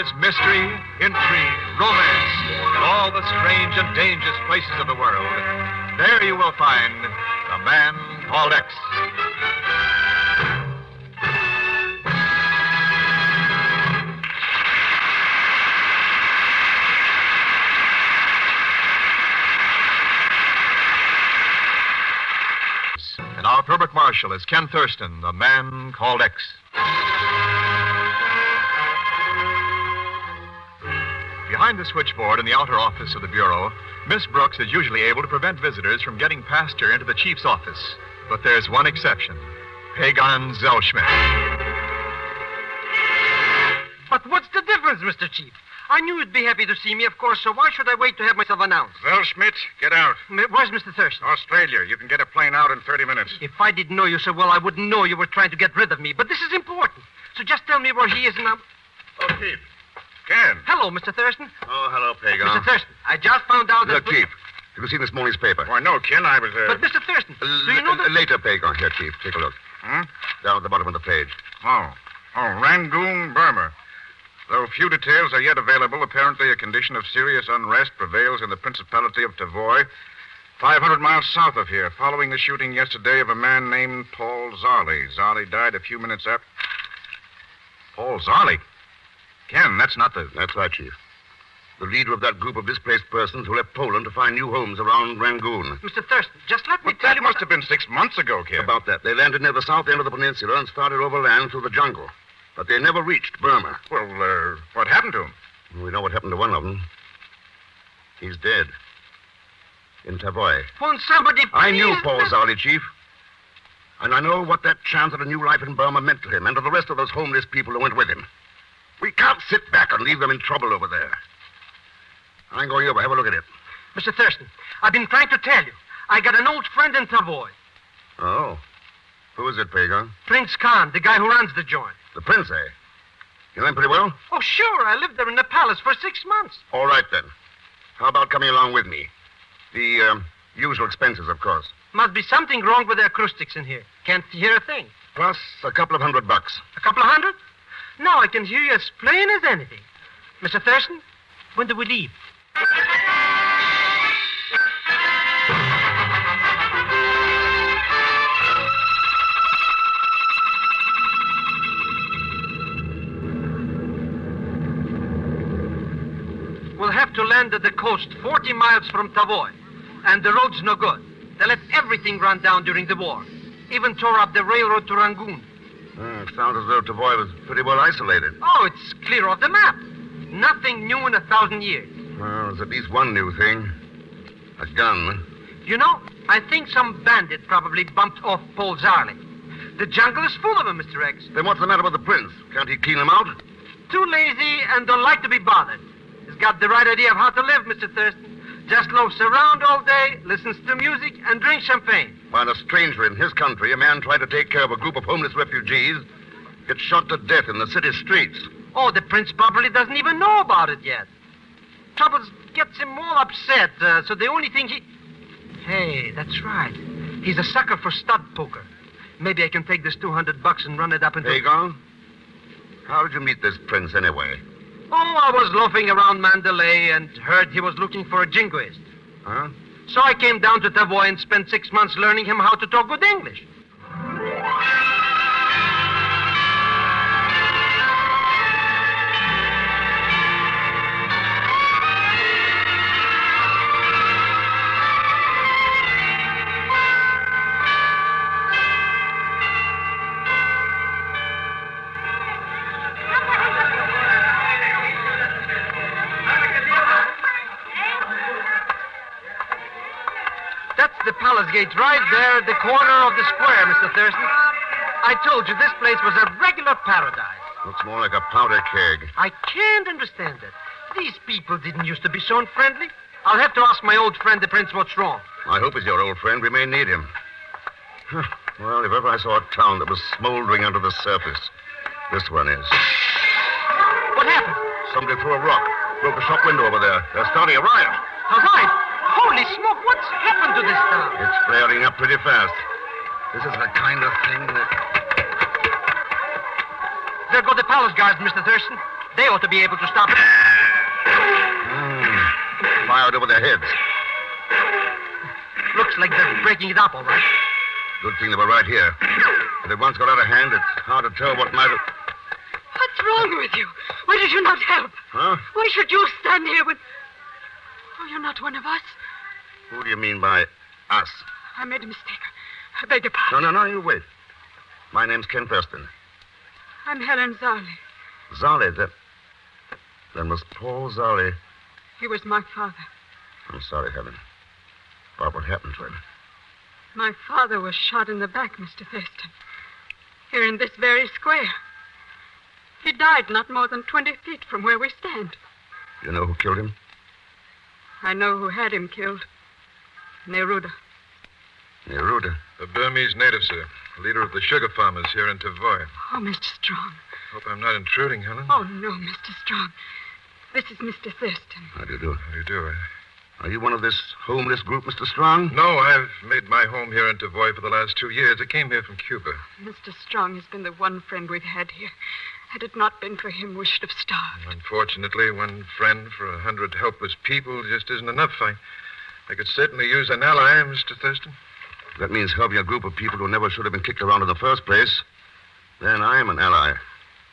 There's mystery, intrigue, romance in all the strange and dangerous places of the world. There you will find The Man Called X. And our Herbert Marshall is Ken Thurston, The Man Called X. Behind the switchboard in the outer office of the Bureau, Miss Brooks is usually able to prevent visitors from getting past her into the chief's office. But there's one exception. Pagan Zellschmidt. But what's the difference, Mr. Chief? I knew you'd be happy to see me, of course, so why should I wait to have myself announced? Zellschmidt, get out. Where's Mr. Thurston? Australia. You can get a plane out in 30 minutes. If I didn't know you so well, I wouldn't know you were trying to get rid of me. But this is important. So just tell me where he is and I'm... Oh, Chief. Ken. Hello, Mr. Thurston. Oh, hello, Pagan. Mr. Thurston, I just found out that... Look, Chief, have you seen this morning's paper? Why, no, Ken, I was... But, Mr. Thurston, do you know that... Later, Pagan. Here, Chief, take a look. Down at the bottom of the page. Oh, Rangoon, Burma. Though few details are yet available, apparently a condition of serious unrest prevails in the Principality of Tavoy, 500 miles south of here, following the shooting yesterday of a man named Paul Zarley. Zarley died a few minutes after... Paul Zarley? Ken, that's not the... That's right, Chief. The leader of that group of displaced persons who left Poland to find new homes around Rangoon. Mr. Thurston, just let me But tell that you... must have been 6 months ago, Ken. About that. They landed near the south end of the peninsula and started overland through the jungle. But they never reached Burma. Well, what happened to him? We know what happened to one of them. He's dead. In Tavoy. Won't somebody please... I knew Paul Zarley, Chief. And I know what that chance at a new life in Burma meant to him and to the rest of those homeless people who went with him. We can't sit back and leave them in trouble over there. I'm going over. Have a look at it. Mr. Thurston, I've been trying to tell you. I got an old friend in Tavoy. Oh. Who is it, Pagan? Prince Khan, the guy who runs the joint. The prince, eh? You know him pretty well? Oh, sure. I lived there in the palace for 6 months. All right, then. How about coming along with me? The usual expenses, of course. Must be something wrong with the acoustics in here. Can't hear a thing. Plus a couple of $100. A couple of hundred? No, I can hear you as plain as anything. Mr. Thurston, when do we leave? We'll have to land at the coast 40 miles from Tavoy. And the road's no good. They let everything run down during the war. Even tore up the railroad to Rangoon. It sounds as though Tavoy was pretty well isolated. Oh, it's clear off the map. Nothing new in 1,000 years. Well, there's at least one new thing. A gun. You know, I think some bandit probably bumped off Paul Zarley. The jungle is full of them, Mr. X. Then what's the matter with the prince? Can't he clean them out? Too lazy and don't like to be bothered. He's got the right idea of how to live, Mr. Thurston. Just loafs around all day, listens to music, and drinks champagne. While a stranger in his country, a man trying to take care of a group of homeless refugees, gets shot to death in the city streets. Oh, the prince probably doesn't even know about it yet. Trouble gets him all upset, so the only thing he... Hey, that's right. He's a sucker for stud poker. Maybe I can take this $200 and run it up into... Pagan, how did you meet this prince anyway? Oh, I was loafing around Mandalay and heard he was looking for a jingoist. Huh? So I came down to Tavoy and spent 6 months learning him how to talk good English. The palace gate right there at the corner of the square, Mr. Thurston. I told you this place was a regular paradise. Looks more like a powder keg. I can't understand it. These people didn't used to be so unfriendly. I'll have to ask my old friend, the prince, what's wrong. I hope he's your old friend. We may need him. Well, if ever I saw a town that was smoldering under the surface, this one is. What happened? Somebody threw a rock. Broke a shop window over there. They're starting a riot. A riot? Holy smoke, what's happened to this town? It's flaring up pretty fast. This is the kind of thing that... There go the palace guards, Mr. Thurston. They ought to be able to stop it. Fired over their heads. Looks like they're breaking it up, all right. Good thing they were right here. If it once got out of hand, it's hard to tell what might have... What's wrong with you? Why did you not help? Huh? Why should you stand here when... Oh, you're not one of us. Who do you mean by us? I made a mistake. I beg your pardon. No, you wait. My name's Ken Thurston. I'm Helen Zarley. Zarley, that was Paul Zarley. He was my father. I'm sorry, Helen. About what happened to him. My father was shot in the back, Mr. Thurston. Here in this very square. He died not more than 20 feet from where we stand. You know who killed him? I know who had him killed. Neruda. Neruda? A Burmese native, sir. Leader of the sugar farmers here in Tavoy. Oh, Mr. Strong. Hope I'm not intruding, Helen. Oh, no, Mr. Strong. This is Mr. Thurston. How do you do? How do you do? Are you one of this homeless group, Mr. Strong? No, I've made my home here in Tavoy for the last 2 years. I came here from Cuba. Mr. Strong has been the one friend we've had here. Had it not been for him, we should have starved. Unfortunately, one friend for 100 helpless people just isn't enough. I could certainly use an ally, Mr. Thurston. That means helping a group of people who never should have been kicked around in the first place. Then I am an ally.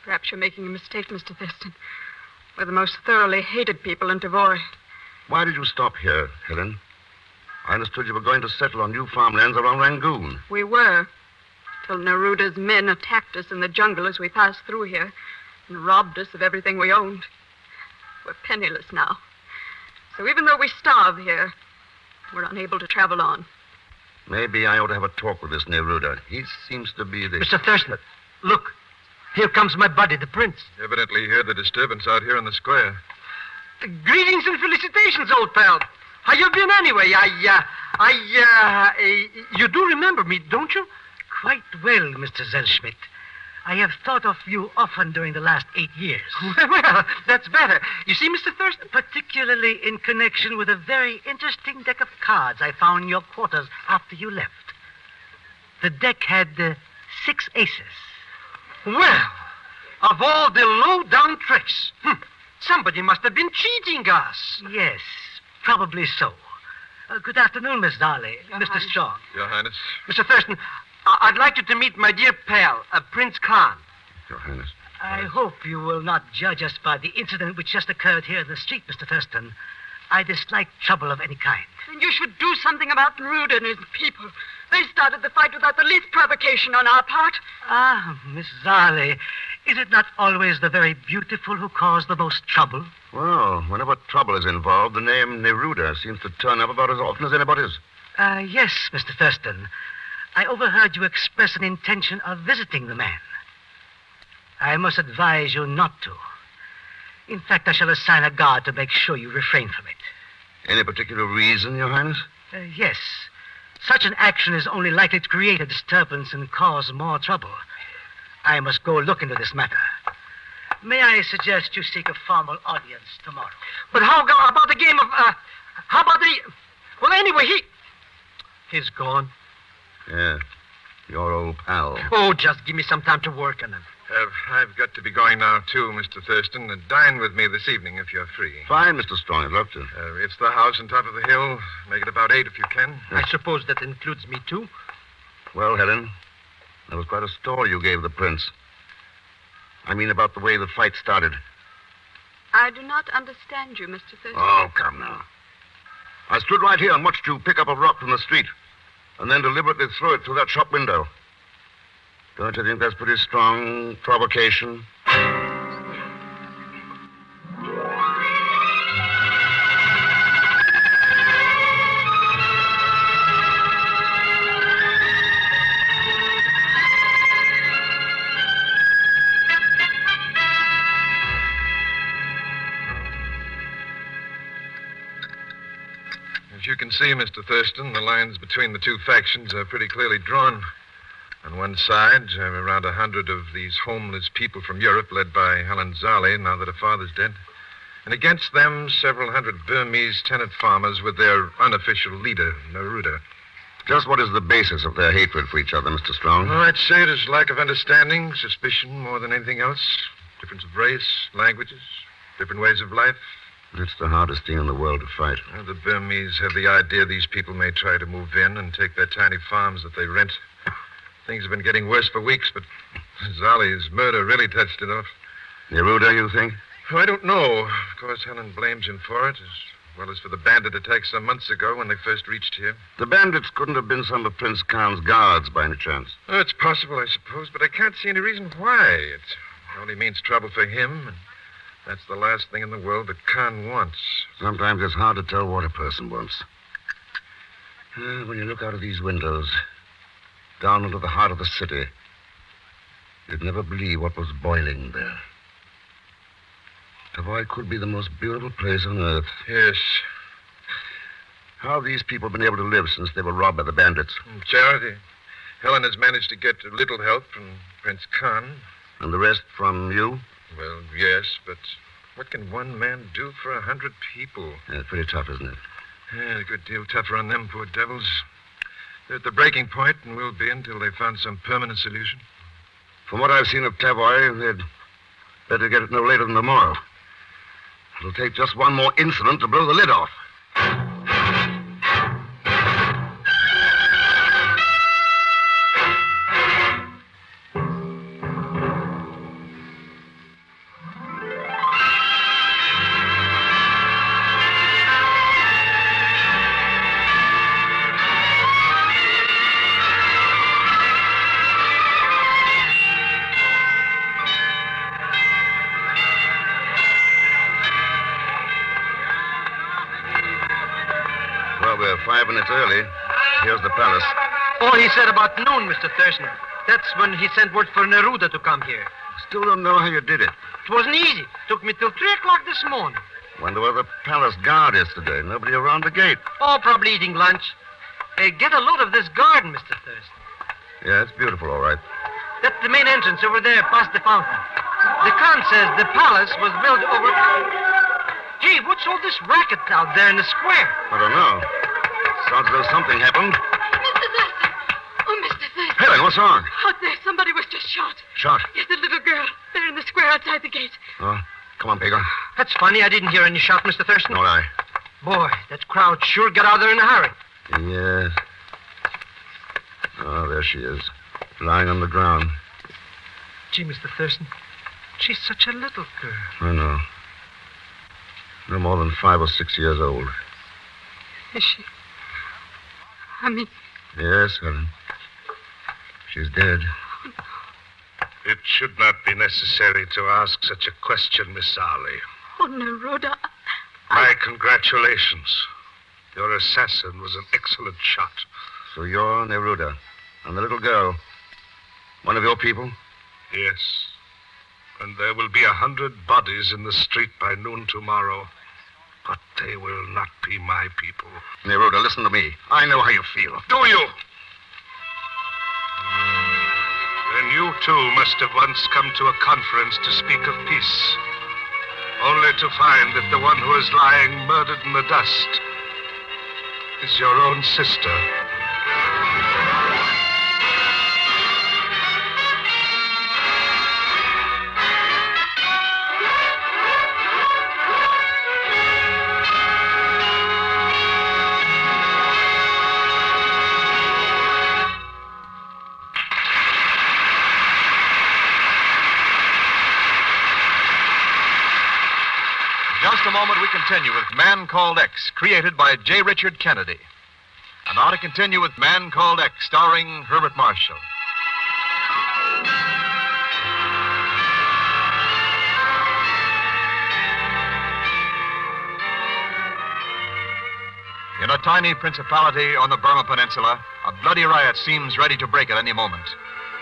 Perhaps you're making a mistake, Mr. Thurston. We're the most thoroughly hated people in Tavoy. Why did you stop here, Helen? I understood you were going to settle on new farmlands around Rangoon. We were, till Neruda's men attacked us in the jungle as we passed through here and robbed us of everything we owned. We're penniless now. So even though we starve here, we're unable to travel on. Maybe I ought to have a talk with this Neruda. He seems to be the... Mr. Thurston, look. Here comes my buddy, the prince. Evidently he heard the disturbance out here in the square. Greetings and felicitations, old pal. How you been anyway? You do remember me, don't you? Quite well, Mr. Zellschmidt. I have thought of you often during the last 8 years. Well, that's better. You see, Mr. Thurston? Particularly in connection with a very interesting deck of cards I found in your quarters after you left. The deck had 6 aces. Well, of all the low-down tricks, somebody must have been cheating us. Yes, probably so. Good afternoon, Miss Darley. Mr. Strong. Your Highness. Mr. Thurston, I'd like you to meet my dear pal, Prince Khan. Your Highness. I hope you will not judge us by the incident which just occurred here in the street, Mr. Thurston. I dislike trouble of any kind. And you should do something about Neruda and his people. They started the fight without the least provocation on our part. Ah, Miss Zarley, is it not always the very beautiful who cause the most trouble? Well, whenever trouble is involved, the name Neruda seems to turn up about as often as anybody's. Yes, Mr. Thurston. I overheard you express an intention of visiting the man. I must advise you not to. In fact, I shall assign a guard to make sure you refrain from it. Any particular reason, Your Highness? Yes. Such an action is only likely to create a disturbance and cause more trouble. I must go look into this matter. May I suggest you seek a formal audience tomorrow? But how about the game of, how about the... Well, anyway, he's gone. Yeah, your old pal. Oh, just give me some time to work on him. I've got to be going now, too, Mr. Thurston. Dine with me this evening if you're free. Fine, Mr. Strong. I'd love to. It's the house on top of the hill. Make it about 8 if you can. I suppose that includes me, too. Well, Helen, that was quite a story you gave the prince. I mean about the way the fight started. I do not understand you, Mr. Thurston. Oh, come now. I stood right here and watched you pick up a rock from the street and then deliberately throw it through that shop window. Don't you think that's pretty strong provocation? As you can see, Mr. Thurston, the lines between the two factions are pretty clearly drawn. On one side, around 100 of these homeless people from Europe, led by Helen Zarley, now that her father's dead. And against them, several hundred Burmese tenant farmers with their unofficial leader, Neruda. Just what is the basis of their hatred for each other, Mr. Strong? Well, I'd say it is lack of understanding, suspicion more than anything else. Difference of race, languages, different ways of life. It's the hardest thing in the world to fight. Well, the Burmese have the idea these people may try to move in and take their tiny farms that they rent. Things have been getting worse for weeks, but Zali's murder really touched it off. Neruda, you think? Oh, I don't know. Of course, Helen blames him for it, as well as for the bandit attack some months ago when they first reached here. The bandits couldn't have been some of Prince Khan's guards by any chance. Oh, it's possible, I suppose, but I can't see any reason why. It only means trouble for him, and that's the last thing in the world that Khan wants. Sometimes it's hard to tell what a person wants. When you look out of these windows, down into the heart of the city, you'd never believe what was boiling there. Tavoy could be the most beautiful place on earth. Yes. How have these people been able to live since they were robbed by the bandits? Charity. Helen has managed to get a little help from Prince Khan. And the rest from you? Well, yes, but what can one man do for 100 people? Yeah, it's pretty tough, isn't it? Yeah, a good deal tougher on them poor devils. They're at the breaking point and will be until they found some permanent solution. From what I've seen of Tavoy, they'd better get it no later than tomorrow. It'll take just one more incident to blow the lid off. We're 5 minutes early. Here's the palace. Oh, he said about noon, Mr. Thurston. That's when he sent word for Neruda to come here. Still don't know how you did it. It wasn't easy. Took me till 3 o'clock this morning. Wonder where the palace guard is today. Nobody around the gate. Oh, probably eating lunch. Hey, get a load of this garden, Mr. Thurston. Yeah, it's beautiful, all right. That's the main entrance over there past the fountain. The Khan says the palace was built over... Hey, what's all this racket out there in the square? I don't know. Sounds as though something happened. Mr. Thurston! Oh, Mr. Thurston! Helen, what's wrong? Out there, somebody was just shot. Shot? Yes, the little girl. There in the square outside the gate. Oh, come on, Pago. That's funny. I didn't hear any shot, Mr. Thurston. Nor I. Boy, that crowd sure got out there in a hurry. Yes. Oh, there she is. Lying on the ground. Gee, Mr. Thurston, she's such a little girl. I know. No more than 5 or 6 years old. Is she? I mean... Yes, Helen. She's dead. It should not be necessary to ask such a question, Miss Arley. Oh, Neruda. My congratulations. Your assassin was an excellent shot. So you're Neruda. And the little girl. One of your people? Yes. And there will be 100 bodies in the street by noon tomorrow. But they will not be my people. Neruda, listen to me. I know how you feel. Do you? Then you, too, must have once come to a conference to speak of peace. Only to find that the one who is lying murdered in the dust is your own sister. Just a moment, we continue with Man Called X, created by J. Richard Kennedy. And now to continue with Man Called X, starring Herbert Marshall. In a tiny principality on the Burma Peninsula, a bloody riot seems ready to break at any moment.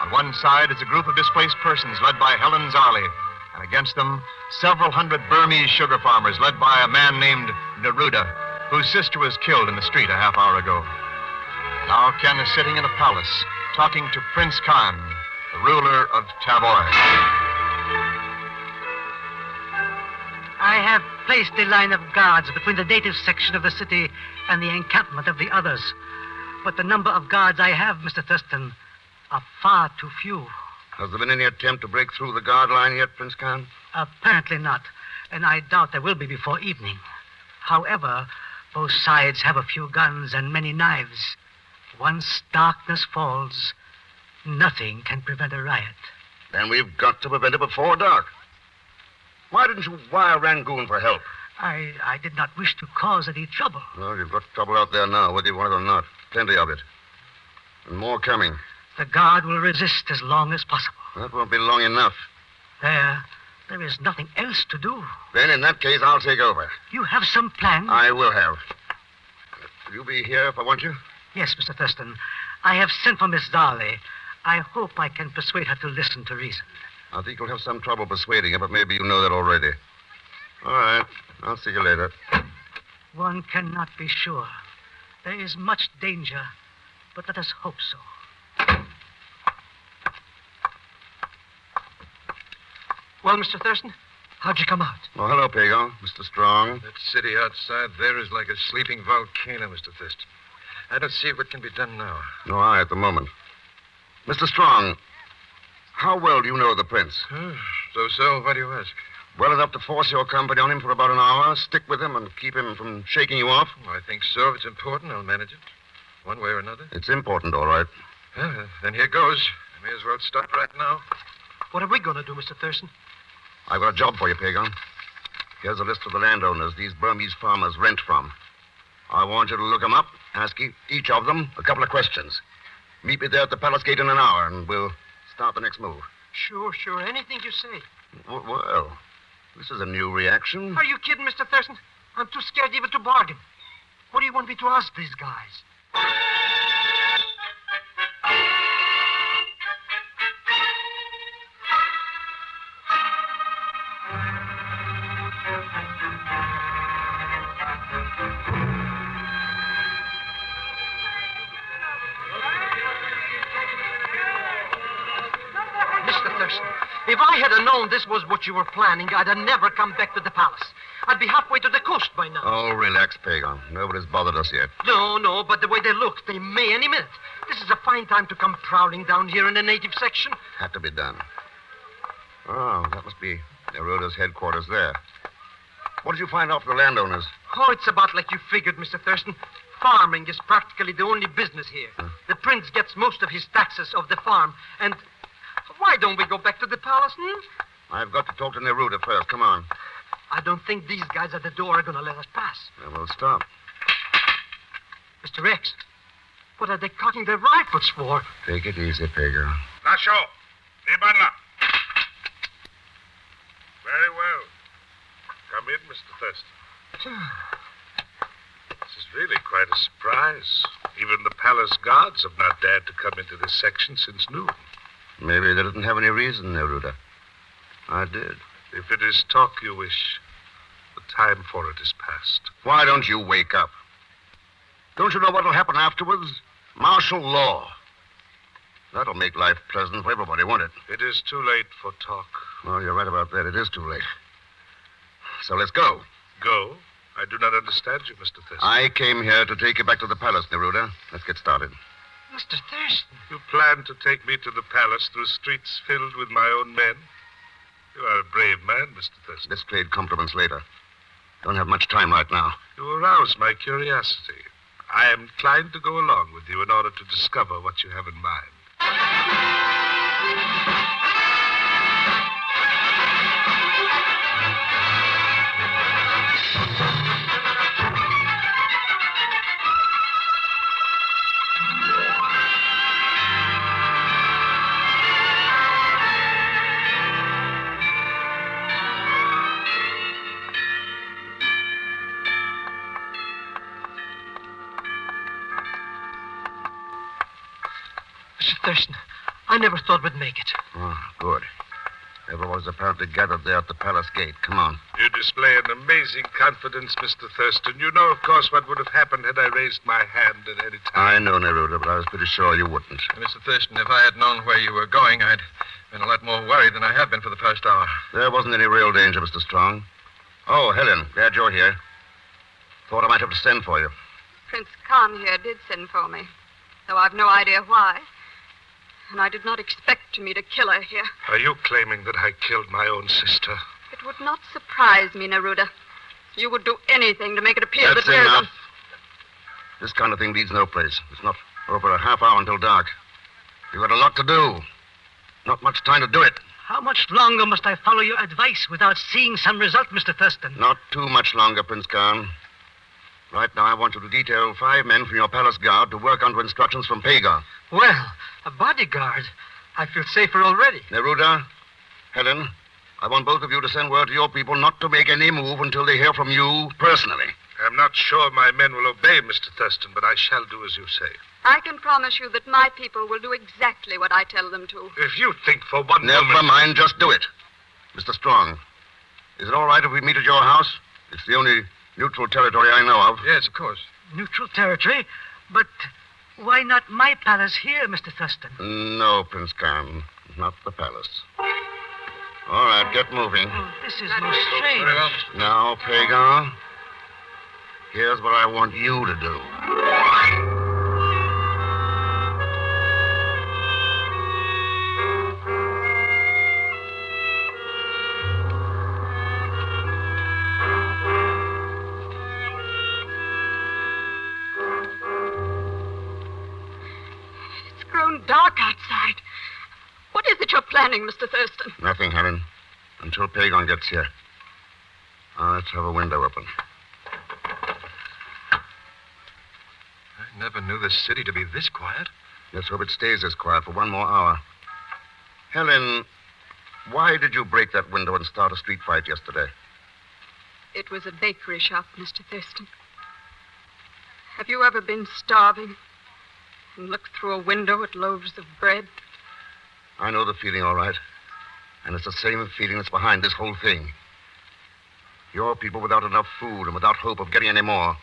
On one side is a group of displaced persons led by Helen Zarley, and against them, several hundred Burmese sugar farmers led by a man named Neruda, whose sister was killed in the street a half hour ago. Now Ken is sitting in a palace, talking to Prince Khan, the ruler of Tavoy. I have placed a line of guards between the native section of the city and the encampment of the others. But the number of guards I have, Mr. Thurston, are far too few. Has there been any attempt to break through the guard line yet, Prince Khan? Apparently not, and I doubt there will be before evening. However, both sides have a few guns and many knives. Once darkness falls, nothing can prevent a riot. Then we've got to prevent it before dark. Why didn't you wire Rangoon for help? I did not wish to cause any trouble. Well, you've got trouble out there now, whether you want it or not. Plenty of it. And more coming. The guard will resist as long as possible. That won't be long enough. There is nothing else to do. Then, in that case, I'll take over. You have some plan? I will have. Will you be here if I want you? Yes, Mr. Thurston. I have sent for Miss Darley. I hope I can persuade her to listen to reason. I think you'll have some trouble persuading her, but maybe you know that already. All right. I'll see you later. One cannot be sure. There is much danger, but let us hope so. Well, Mr. Thurston, how'd you come out? Oh, hello, Pago. Mr. Strong. That city outside there is like a sleeping volcano, Mr. Thurston. I don't see what can be done now. No, I at the moment. Mr. Strong, how well do you know the prince? So, why do you ask? Well enough to force your company on him for about an hour, stick with him, and keep him from shaking you off? I think so. If it's important, I'll manage it. One way or another. It's important, all right. Then here goes. I may as well start right now. What are we going to do, Mr. Thurston? I've got a job for you, Pagon. Here's a list of the landowners these Burmese farmers rent from. I want you to look them up, ask each of them a couple of questions. Meet me there at the palace gate in an hour, and we'll start the next move. Sure. Anything you say. Well, this is a new reaction. Are you kidding, Mr. Thurston? I'm too scared even to bargain. What do you want me to ask these guys? If I had known this was what you were planning, I'd have never come back to the palace. I'd be halfway to the coast by now. Oh, relax, Pagon. Nobody's bothered us yet. No, but the way they look, they may any minute. This is a fine time to come prowling down here in the native section. Had to be done. Oh, that must be Neruda's headquarters there. What did you find out from the landowners? Oh, it's about like you figured, Mr. Thurston. Farming is practically the only business here. The prince gets most of his taxes of the farm, and... Why don't we go back to the palace, I've got to talk to Neruda first. Come on. I don't think these guys at the door are going to let us pass. Then we'll stop. Mr. X, what are they cocking their rifles for? Take it easy, Pago. Nasho, Nibanla. Very well. Come in, Mr. Thurston. This is really quite a surprise. Even the palace guards have not dared to come into this section since noon. Maybe they didn't have any reason, Neruda. I did. If it is talk you wish, the time for it is past. Why don't you wake up? Don't you know what'll happen afterwards? Martial law. That'll make life pleasant for everybody, won't it? It is too late for talk. Well, you're right about that. It is too late. So let's go. Go? I do not understand you, Mr. Thurston. I came here to take you back to the palace, Neruda. Let's get started. Mr. Thurston. You plan to take me to the palace through streets filled with my own men? You are a brave man, Mr. Thurston. Let's trade compliments later. Don't have much time right now. You arouse my curiosity. I am inclined to go along with you in order to discover what you have in mind. Mr. Thurston, I never thought we'd make it. Oh, good. Everyone's apparently gathered there at the palace gate. Come on. You display an amazing confidence, Mr. Thurston. You know, of course, what would have happened had I raised my hand at any I time. know, Neruda, but I was pretty sure you wouldn't. Mr. Thurston, if I had known where you were going, I'd been a lot more worried than I have been for the first hour. There wasn't any real danger, Mr. Strong. Oh, Helen, glad you're here. Thought I might have to send for you. Prince Khan here did send for me, though I've no idea why. and I did not expect to meet a killer here. Are you claiming that I killed my own sister? It would not surprise me, Neruda. You would do anything to make it appear That's that we're enough. This kind of thing leads no place. It's not over a half hour until dark. You've got a lot to do. Not much time to do it. How much longer must I follow your advice without seeing some result, Mr. Thurston? Not too much longer, Prince Khan. Right now, I want you to detail 5 men from your palace guard to work under instructions from Pagar. Well, a bodyguard. I feel safer already. Neruda, Helen, I want both of you to send word to your people not to make any move until they hear from you personally. I'm not sure my men will obey, Mr. Thurston, but I shall do as you say. I can promise you that my people will do exactly what I tell them to. If you think for one Never moment... mind, just do it. Mr. Strong, is it all right if we meet at your house? It's the only neutral territory I know of. Yes, of course. Neutral territory? But why not my palace here, Mr. Thurston? No, Prince Khan, not the palace. All right, get moving. Oh, this is most strange. Very well, Mr. Now, Pagar, here's what I want you to do. It's grown dark outside. What is it you're planning, Mr. Thurston? Nothing, Helen, until Pagon gets here. Now, let's have a window open. I never knew this city to be this quiet. Let's hope it stays this quiet for one more hour. Helen, why did you break that window and start a street fight yesterday? It was a bakery shop, Mr. Thurston. Have you ever been starving and looked through a window at loaves of bread? I know the feeling, all right. And it's the same feeling that's behind this whole thing. Your people without enough food and without hope of getting any more.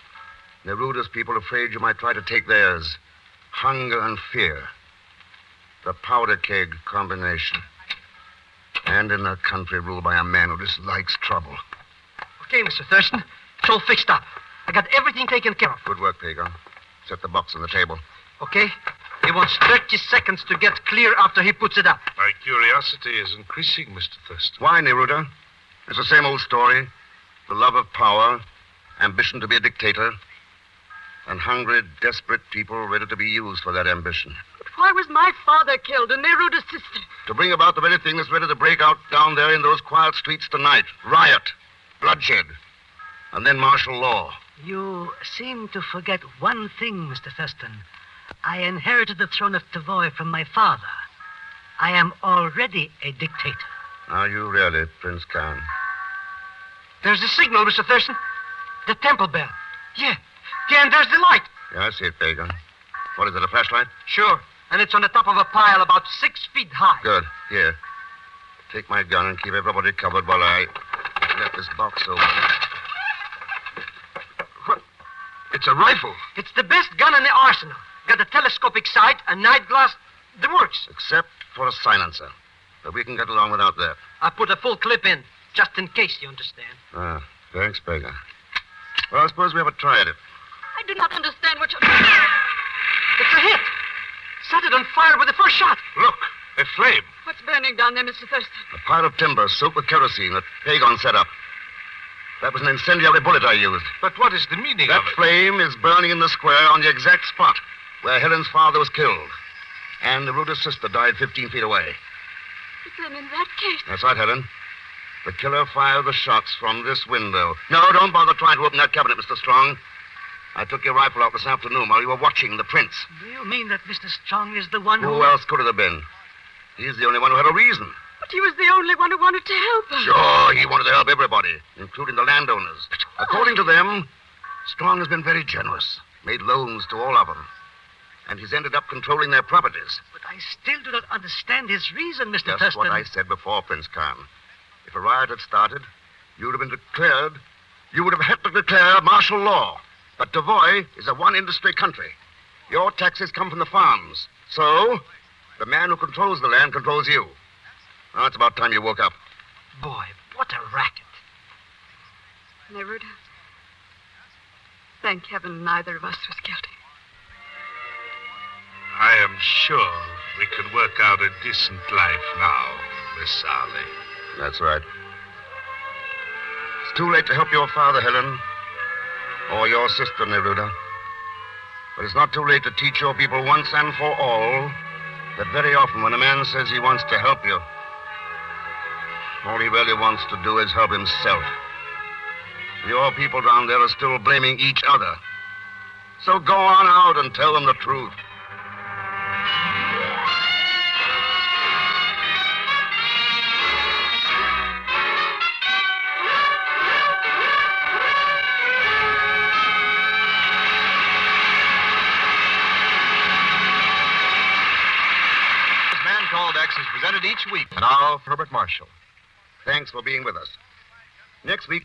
Neruda's people afraid you might try to take theirs. Hunger and fear. The powder keg combination. And in a country ruled by a man who dislikes trouble. Okay, Mr. Thurston. It's all fixed up. I got everything taken care of. Good work, Pagon. Set the box on the table. Okay? He wants 30 seconds to get clear after he puts it up. My curiosity is increasing, Mr. Thurston. Why, Neruda? It's the same old story. The love of power, ambition to be a dictator, and hungry, desperate people ready to be used for that ambition. But why was my father killed and Neruda's sister? To bring about the very thing that's ready to break out down there in those quiet streets tonight. Riot, bloodshed, and then martial law. You seem to forget one thing, Mr. Thurston. I inherited the throne of Tavoy from my father. I am already a dictator. Are you really, Prince Khan? There's the signal, Mr. Thurston. The temple bell. Yeah, and there's the light. Yeah, I see it, Pagan. What is it, a flashlight? Sure, and it's on the top of a pile about 6 feet high. Good. Here. Take my gun and keep everybody covered while I let this box open. What? It's a rifle. It's the best gun in the arsenal. Got a telescopic sight, a night glass, the works. Except for a silencer. But we can get along without that. I put a full clip in, just in case, you understand. Ah, thanks, Pagan. Well, I suppose we have a try at it. I do not understand what you're... It's a hit. Set it on fire with the first shot. Look, a flame. What's burning down there, Mr. Thurston? A pile of timber soaked with kerosene that Pagan set up. That was an incendiary bullet I used. But what is the meaning That of it? flame is burning in the square on the exact spot where Helen's father was killed. And Neruda's sister died 15 feet away. Then in that case... That's right, Helen. The killer fired the shots from this window. No, don't bother trying to open that cabinet, Mr. Strong. I took your rifle out this afternoon while you were watching the prince. Do you mean that Mr. Strong is the one who... Who else could it have been? He's the only one who had a reason. But he was the only one who wanted to help us. Sure, he wanted to help everybody, including the landowners. According to them, Strong has been very generous, made loans to all of them. And he's ended up controlling their properties. But I still do not understand his reason, Mr. Just Thurston. what I said before, Prince Khan. If a riot had started, you would have had to declare martial law. But Tavoy is a one-industry country. Your taxes come from the farms. So, the man who controls the land controls you. Now, it's about time you woke up. Boy, what a racket. Neruda, thank heaven neither of us was guilty. I am sure we can work out a decent life now, Miss Arley. That's right. It's too late to help your father, Helen, or your sister, Neruda. But it's not too late to teach your people once and for all that very often when a man says he wants to help you, all he really wants to do is help himself. Your people down there are still blaming each other. So go on out and tell them the truth. Man Called X is presented each week. And now, Herbert Marshall. Thanks for being with us. Next week,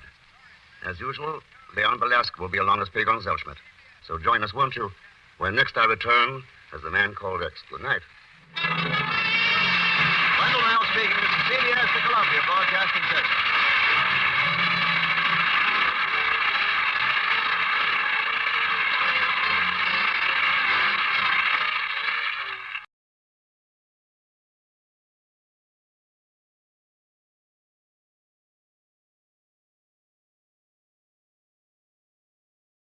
as usual, Leon Belasco will be along as Pagon Zelschmidt. So join us, won't you, when next I return as the Man Called X. Good night. Wendell Niles speaking. This is CBS, the Columbia Broadcasting System.